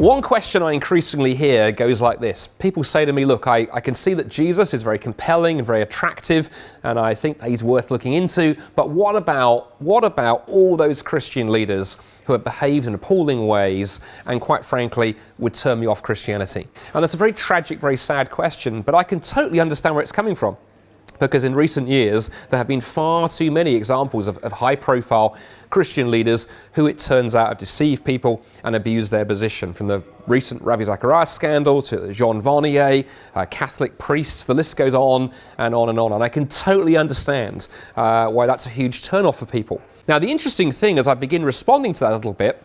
One question I increasingly hear goes like this. People say to me, look, I can see that Jesus is very compelling and very attractive, and I think that he's worth looking into, but what about all those Christian leaders who have behaved in appalling ways and, quite frankly, would turn me off Christianity? And that's a very tragic, very sad question, but I can totally understand where it's coming from. Because in recent years, there have been far too many examples of high-profile Christian leaders who, it turns out, have deceived people and abused their position. From the recent Ravi Zacharias scandal to Jean Vanier, Catholic priests, the list goes on and on and on. And I can totally understand why that's a huge turn-off for people. Now, the interesting thing, as I begin responding to that a little bit,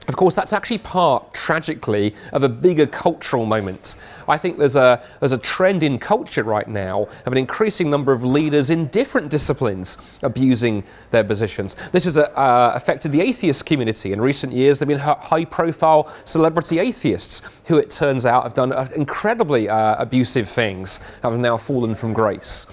of course, that's actually part, tragically, of a bigger cultural moment. I think there's a trend in culture right now of an increasing number of leaders in different disciplines abusing their positions. This has affected the atheist community. In recent years, there have been high-profile celebrity atheists who, it turns out, have done incredibly abusive things, have now fallen from grace.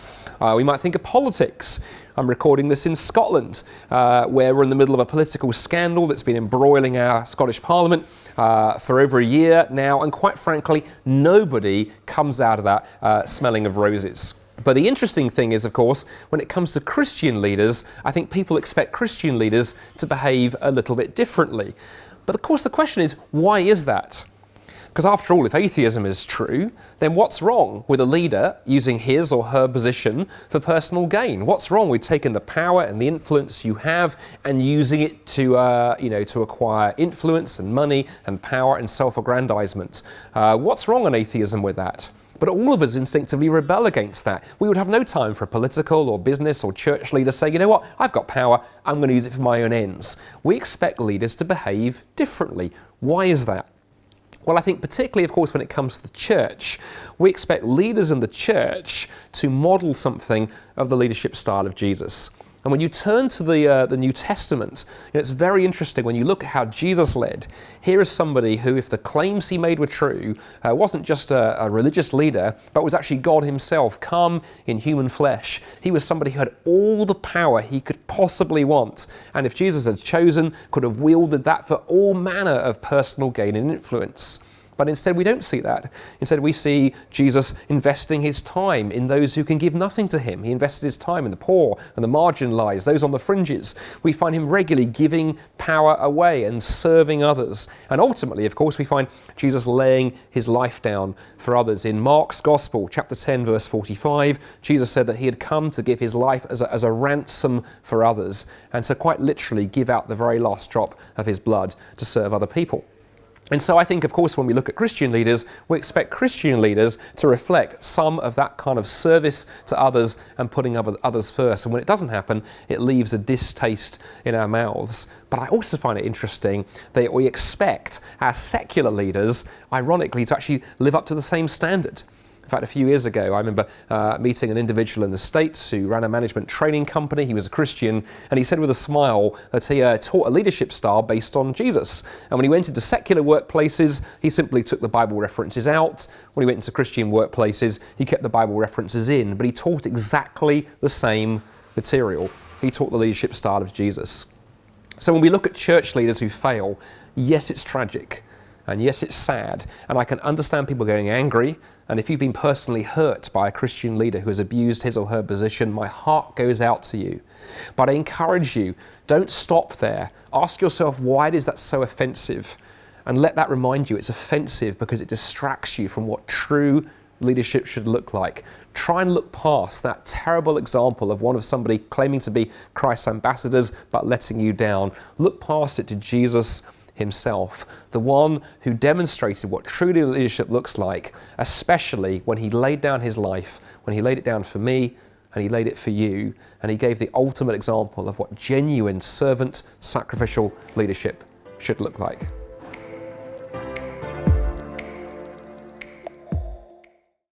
We might think of politics. I'm recording this in Scotland, where we're in the middle of a political scandal that's been embroiling our Scottish Parliament for over a year now, and quite frankly, nobody comes out of that smelling of roses. But the interesting thing is, of course, when it comes to Christian leaders, I think people expect Christian leaders to behave a little bit differently. But of course, the question is, why is that? Because after all, if atheism is true, then what's wrong with a leader using his or her position for personal gain? What's wrong with taking the power and the influence you have and using it to acquire influence and money and power and self-aggrandizement? What's wrong in atheism with that? But all of us instinctively rebel against that. We would have no time for a political or business or church leader saying, you know what, I've got power, I'm going to use it for my own ends. We expect leaders to behave differently. Why is that? Well, I think particularly, of course, when it comes to the church, we expect leaders in the church to model something of the leadership style of Jesus. And when you turn to the New Testament, it's very interesting when you look at how Jesus led. Here is somebody who, if the claims he made were true, wasn't just a religious leader, but was actually God himself, come in human flesh. He was somebody who had all the power he could possibly want. And if Jesus had chosen, could have wielded that for all manner of personal gain and influence. But instead we don't see that. Instead we see Jesus investing his time in those who can give nothing to him. He invested his time in the poor and the marginalized, those on the fringes. We find him regularly giving power away and serving others. And ultimately, of course, we find Jesus laying his life down for others. In Mark's Gospel, chapter 10, verse 45, Jesus said that he had come to give his life as a ransom for others and to quite literally give out the very last drop of his blood to serve other people. And so I think, of course, when we look at Christian leaders, we expect Christian leaders to reflect some of that kind of service to others and putting others first. And when it doesn't happen, it leaves a distaste in our mouths. But I also find it interesting that we expect our secular leaders, ironically, to actually live up to the same standard. In fact, a few years ago, I remember meeting an individual in the States who ran a management training company. He was a Christian, and he said with a smile that he taught a leadership style based on Jesus. And when he went into secular workplaces, he simply took the Bible references out. When he went into Christian workplaces, he kept the Bible references in, but he taught exactly the same material. He taught the leadership style of Jesus. So when we look at church leaders who fail, yes, it's tragic. And yes, it's sad, and I can understand people getting angry, and if you've been personally hurt by a Christian leader who has abused his or her position, my heart goes out to you. But I encourage you, don't stop there. Ask yourself, why is that so offensive? And let that remind you it's offensive because it distracts you from what true leadership should look like. Try and look past that terrible example of somebody claiming to be Christ's ambassadors but letting you down. Look past it to Jesus himself, the one who demonstrated what true leadership looks like, especially when he laid down his life, when he laid it down for me and he laid it for you, and he gave the ultimate example of what genuine servant sacrificial leadership should look like.